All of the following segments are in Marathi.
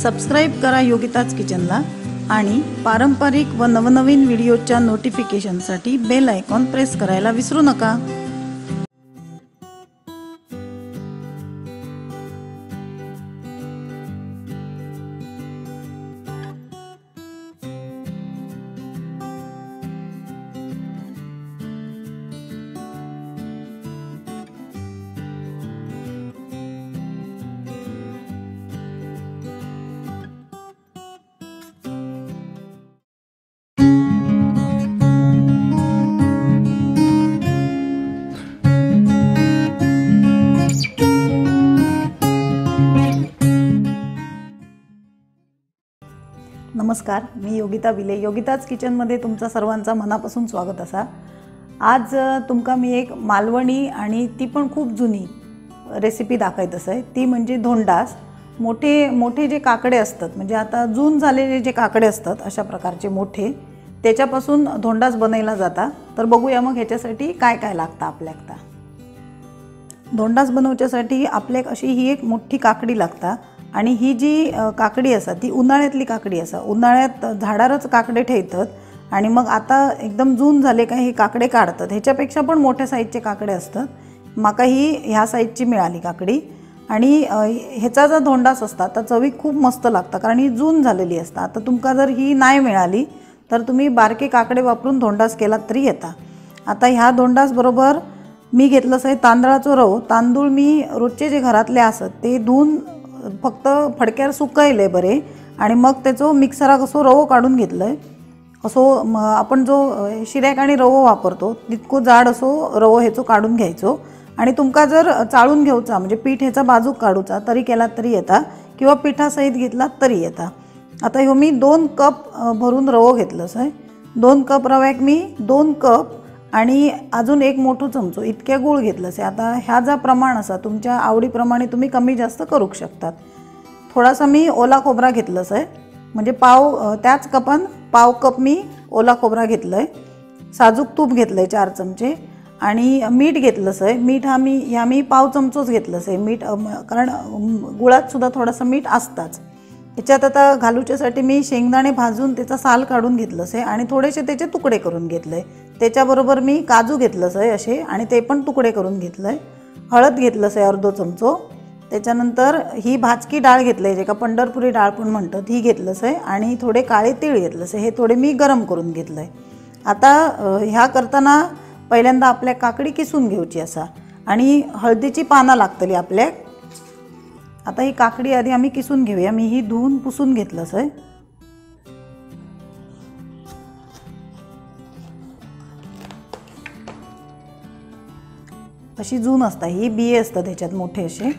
सबस्क्राईब करा योगिताज किचनला आणि पारंपरिक व नवनवीन व्हिडिओच्या नोटिफिकेशनसाठी बेल आयकॉन प्रेस करायला विसरू नका। नमस्कार, मी योगिता विले योगिताज किचनमध्ये तुमचा सर्वांचा मनापासून स्वागत असा। आज तुमका मी एक मालवणी आणि ती पण खूप जुनी रेसिपी दाखवत आहे। ती म्हणजे धोंडास। मोठे मोठे जे काकडे असतात, म्हणजे आता जून झालेले जे काकडे असतात अशा प्रकारचे मोठे, त्याच्यापासून धोंडास बनवला जाता। तर बघूया मग ह्याच्यासाठी काय काय लागतं आपल्याला। धोंडास बनवण्यासाठी आपल्याक अशी ही एक मोठी काकडी लागता आणि ही जी काकडी असा ती उन्हाळ्यातली काकडी असा। उन्हाळ्यात झाडारच काकडे ठेवतात आणि मग आता एकदम जून झाले का हे काकडे काढतात। ह्याच्यापेक्षा पण मोठ्या साईजचे काकडे असतात। माका ही ह्या साईजची मिळाली काकडी आणि ह्याचा जो धोंडास असता तर चवी खूप मस्त लागतं, कारण ही जून झालेली असता। आता तुमका जर ही नाही मिळाली तर तुम्ही बारके काकडे वापरून धोंडास केला तरी येता। आता ह्या धोंडास बरोबर मी घेतलं आहे तांदळाचं रव। तांदूळ मी रोजचे जे घरातले असत ते धुवून फक्त फडक्यावर सुकवले बरे आणि मग त्याचो मिक्सराक असो रवो काढून घेतलंय। असो आपण जो शिऱ्याक आणि रवो वापरतो तितको जाड असो रवो ह्याचो काढून घ्यायचो आणि तुमका जर चाळून घेऊचा म्हणजे पीठ ह्याचा बाजूक काढूचा तरी केला तरी येता किंवा पिठासहित घेतला तरी येता। आता ह्यो मी 2 कप भरून रवो घेतलंस आहे। 2 कप रव्याक मी 2 कप आणि अजून एक मोठा चमचो इतक्या गूळ घेतलंस आहे। आता ह्या जा प्रमाण असा तुमच्या आवडीप्रमाणे तुम्ही कमी जास्त करू शकतात। थोडासा मी ओला खोबरा घेतलंस आहे, म्हणजे त्याच कपान पाव कप मी ओला खोबरा घेतलंय। साजूक तूप घेतलंय 4 चमचे आणि मीठ घेतलंस आहे। मीठ मी पाव चमचोच घेतलंस आहे मीठ, कारण गुळात सुद्धा थोडंसं मीठ असताच। याच्यात आता घालूच्यासाठी मी शेंगदाणे भाजून त्याचा साल काढून घेतलंस आहे आणि थोडेसे त्याचे तुकडे करून घेतले। त्याच्याबरोबर मी काजू घेतलंस आहे असे आणि ते पण तुकडे करून घेतलंय। हळद घेतलंस आहे अर्धो चमचो। त्याच्यानंतर ही भाजकी डाळ घेतलंय, जे का पंढरपुरी डाळ पण म्हणतात, ही घेतलंस आहे आणि थोडे काळे तीळ घेतलंस आहे। हे थोडे मी गरम करून घेतलंय। आता ह्या करताना पहिल्यांदा आपल्या काकडी किसून घेऊची असा आणि हळदीची पानं लागतली आपल्याक। आता ही काकडी आधी आम्ही किसून घेऊया। मी ही धुवून पुसून घेतलंस आहे। अशी जून असता, ही बिये असतात त्याच्यात मोठे असे।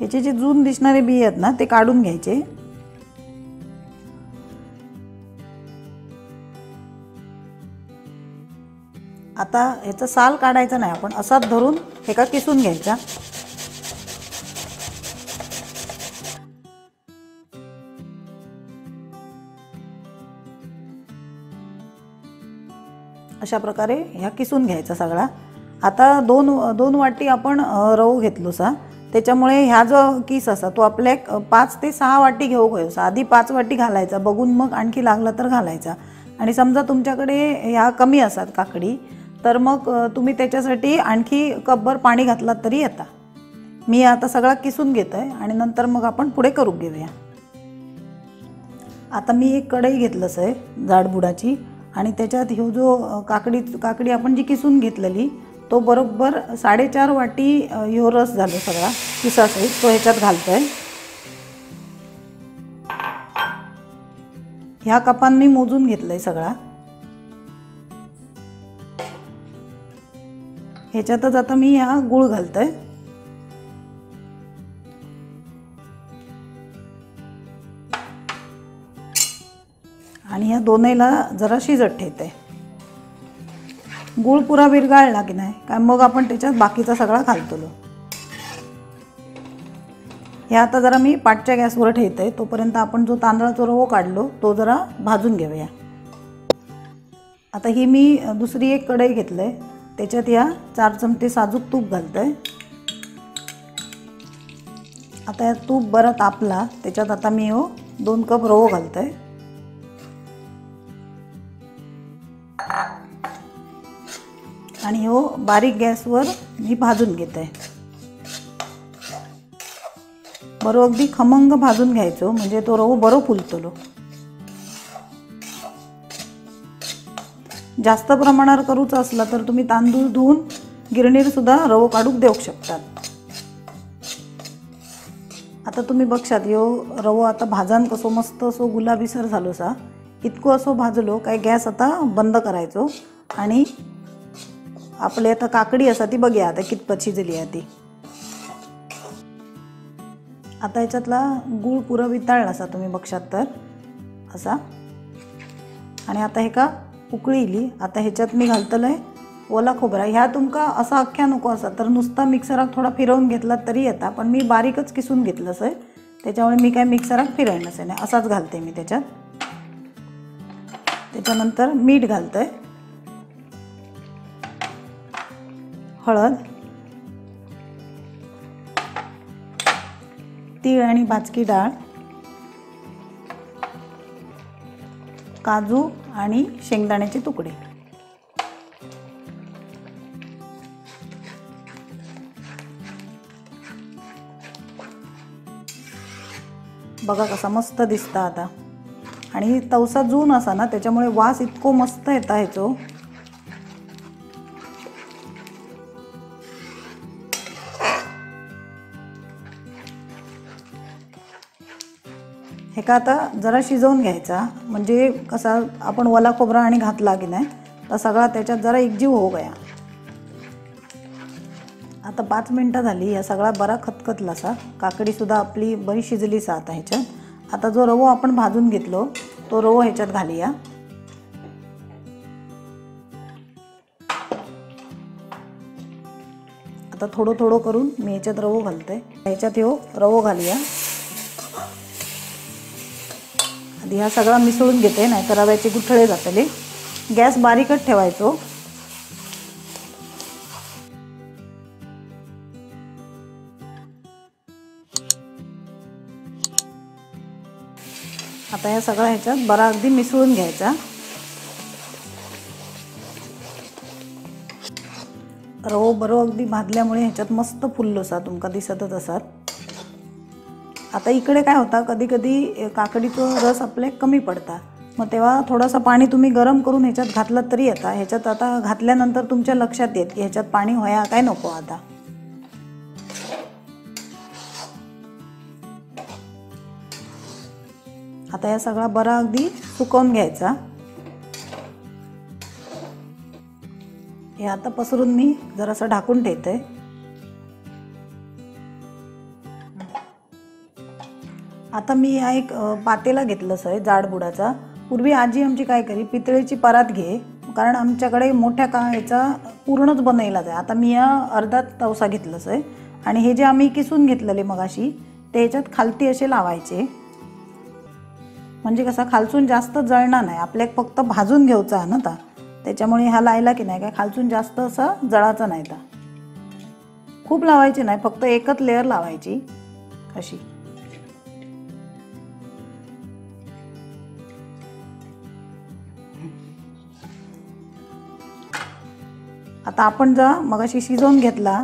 याचे जे जून दिसणारे बिये आहेत ना ते काढून घ्यायचे। आता याचा साल काढायचा नाही, आपण असाच धरून हे का किसून घ्यायचा। अशा प्रकारे ह्या किसून घ्यायचा सगळा। आता दोन वाटी आपण रवो घेतलोसा, त्याच्यामुळे ह्या जो किस असा तो आपल्या 5 ते 6 वाटी घेऊ घ्यायचा। आधी 5 वाटी घालायचा, बघून मग आणखी लागला तर घालायचा। आणि समजा तुमच्याकडे ह्या कमी असतात काकडी तर मग तुम्ही त्याच्यासाठी आणखी कपभर पाणी घातला तरी येता। मी आता सगळा किसून घेतोय आणि नंतर मग आपण पुढे करू घेऊया। आता मी एक कढई घेतलंस आहे जाडबुडाची आणि त्याच्यात ह्यो जो काकडी आपण जी किसून घेतलेली तो बरोबर 4.5 वाटी ह्यो रस झालो सगळा किसासहित तो ह्याच्यात घालतोय। ह्या कपान मी मोजून घेतलंय सगळा। ह्याच्यातच आता मी ह्या गूळ घालतोय आणि ह्या दोन्हीला जरा शिजत ठेवते। गूळ पुरा विरघळला की नाही काय मग आपण त्याच्यात बाकीचा सगळा घालतो। हे आता जरा मी पाटच्या गॅसवर ठेवते, तोपर्यंत आपण जो तांदळाचा रवा काढलो तो जरा भाजून घेऊया। आता ही मी दुसरी एक कढई घेतलंय, त्याच्यात या 4 चमचे साजूक तूप घालतोय। आता या तूप बरं तापला, त्याच्यात आता मी 2 कप रवा घालतोय आणि बारीक गॅसवर मी भाजून घेते। बरो अगदी खमंग भाजून घ्यायचो, म्हणजे तो रवा बरो फुलतलो। जास्त प्रमाणावर करूच असला तर तुम्ही तांदूळ धुवून गिरणीर सुद्धा रवो काढूक देऊ शकतात। आता तुम्ही बघशात रवो आता भाजान कसो मस्त असो गुलाबीसर झालो सा। इतको असो भाजलो काय गॅस आता बंद करायचो आणि आपले आता काकडी असा ती बघूया आता कितपत शिजली आहे ती। आता याच्यातला गूळ पुरा वितळला असा तुम्ही बघशात तर असा। आणि आता हे का उकळी इली, आता ह्याच्यात मी घालतलंय ओला खोबरा। ह्या तुमका असा अख्ख्या नको असा तर नुसता मिक्सरात थोडा फिरवून घेतला तरी येता, पण मी बारीकच किसून घेतलं आहे, त्याच्यामुळे मी काय मिक्सरात फिरवणंच नाही, असाच घालते मी त्याच्यात। त्याच्यानंतर मीठ घालतोय, हळद, तीळ आणि भाजकी डाळ, काजू आणि शेंगदाण्याचे तुकडे। बघा कसा मस्त दिसता आता। आणि तवसा जून असा ना, त्याच्यामुळे वास इतको मस्त येता ह्याचो। हे का आता जरा शिजवून घ्यायचा, म्हणजे कसा आपण ओला खोबरा आणि घातला की नाही तर सगळा त्याच्यात जरा एकजीव हो गया। आता 5 मिनिटं झाली, या सगळा बरा खतखतला सा, काकडी सुद्धा आपली बरी शिजली सा। आता ह्याच्यात आता जो रवो आपण भाजून घेतलो तो रवो ह्याच्यात घालूया। आता थोडं थोडं करून मी ह्याच्यात रवो घालते, ह्याच्यात रवो घालूया। आधी हा सगळा मिसळून घेते, नाही तर रव्याचे गुठळे जातले। गॅस बारीकच ठेवायचो। आता या सगळा ह्याच्यात बरा अगदी मिसळून घ्यायचा। रवो बरो अगदी भाजल्यामुळे ह्याच्यात मस्त फुललो सा, तुमका दिसतच असात। आता इकडे काय होता, कधी कधी काकडीचा रस आपले कमी पडता, मग तेव्हा थोडासा पाणी तुम्ही गरम करून ह्याच्यात घातलं तरी येता। ह्याच्यात आता घातल्यानंतर तुमच्या लक्षात येत की ह्याच्यात पाणी होया काय नको। आता या सगळा बरा अगदी सुकवून घ्यायचा। हे आता पसरून मी जरासं ढाकून ठेवते। आता मी या एक पातेला घेतलं आहे जाड बुडाचा। पूर्वी आजी आमची काय करी, पितळेची परात घे, कारण आमच्याकडे मोठ्या ह्याचा पूर्णच बनवला जाय। आता मी या अर्धा तवसा घेतलं आहे आणि हे जे आम्ही किसून घेतलेले मगाशी ते ह्याच्यात खालती असे लावायचे, म्हणजे कसा खालसून जास्त जळणार नाही। आपल्याक फक्त भाजून घ्यायचा ना ता, त्याच्यामुळे हा लायला की नाही काय खालसून जास्त असा जळाचा नाही। ता खूप लावायची नाही, फक्त एकच लेअर लावायची अशी। आता आपण जा मगाशी शिजवून घेतला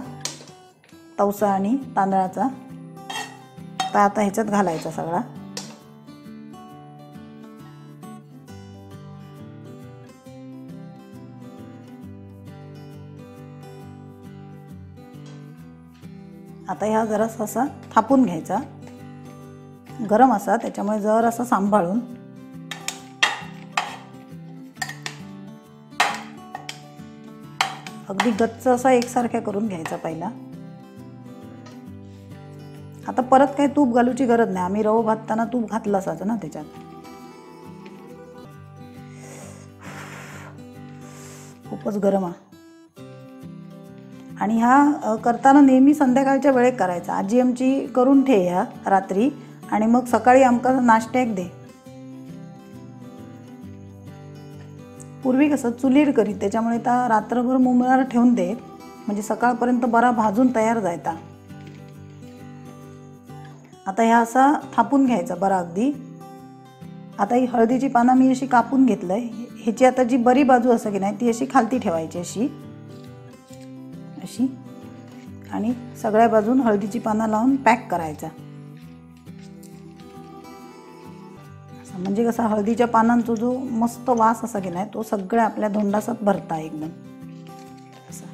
तवसा आणि तांदळाचा, तर आता ह्याच्यात घालायचा सगळा। आता ह्या जरासा असा थापून घ्यायचा, गरम असा त्याच्यामुळे जर असा सांभाळून। अगदी गच्च असा एकसारख्या करून घ्यायचा पहिला। आता परत काही तूप घालूची गरज नाही, आम्ही रवो भाजताना तूप घातलं असायचं ना त्याच्यात। खूपच गरम आहे आणि हा करताना नेहमी संध्याकाळच्या वेळेत करायचा। आजी आमची करून ठेया रात्री आणि मग सकाळी आमका नाश्त्याक दे। पूर्वी कसं चुलीर करीत, त्याच्यामुळे त्या रात्रभर मुमरार ठेवून देत, म्हणजे सकाळपर्यंत बरा भाजून तयार जायता। आता ह्या असा थापून घ्यायचा बरा अगदी। आता ही हळदीची पानं मी अशी कापून घेतलंय। ह्याची आता जी बरी बाजू असं की नाही ती अशी खालती ठेवायची अशी अशी आणि सगळ्या बाजून हळदीची पानं लावून पॅक करायचा। म्हणजे कसा हळदीच्या पानांचा जो मस्त वास असा की नाही तो सगळ्या आपल्या धोंडासात भरता एकदम असा।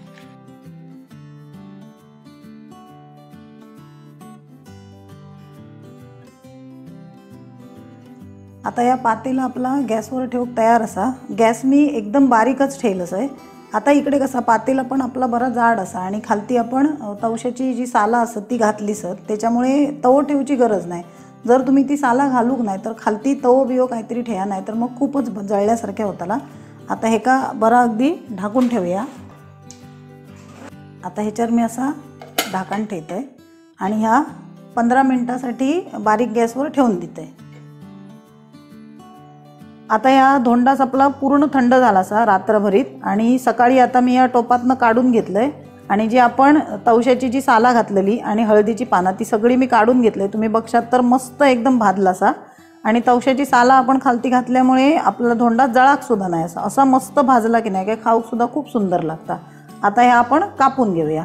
आता या पातेला आपला गॅसवर ठेवून तयार असा। गॅस मी एकदम बारीकच ठेवलंच आहे। आता इकडे कसा पातेला पण आपला बरा जाड असा आणि खालती आपण तवशाची जी साला असत ती घातली सत, त्याच्यामुळे तवो ठेवची गरज नाही। जर तुम्ही ती साला घालूक नाही तर खालती तवो बियो काहीतरी ठेवा, नाही तर मग खूपच जळल्यासारख्या होताला। आता हे का बरा अगदी ढाकून ठेवूया। आता ह्याच्यावर मी असा ढाकण ठेवते आणि ह्या 15 मिनिटासाठी बारीक गॅसवर ठेवून देते। आता या धोंडास आपला पूर्ण थंड झाला असा रात्रभरीत आणि सकाळी आता मी या टोपातनं काढून घेतलंय आणि जी आपण तवशाची जी साला घातलेली आणि हळदीची पानं ती सगळी मी काढून घेतले। तुम्ही बघशात तर मस्त एकदम भाजला असा आणि तवशाची साला आपण खालती घातल्यामुळे आपला धोंडा जळाक सुद्धा नाही असा मस्त भाजला की नाही काय खाऊक सुद्धा खूप सुंदर लागता। आता हे आपण कापून घेऊया।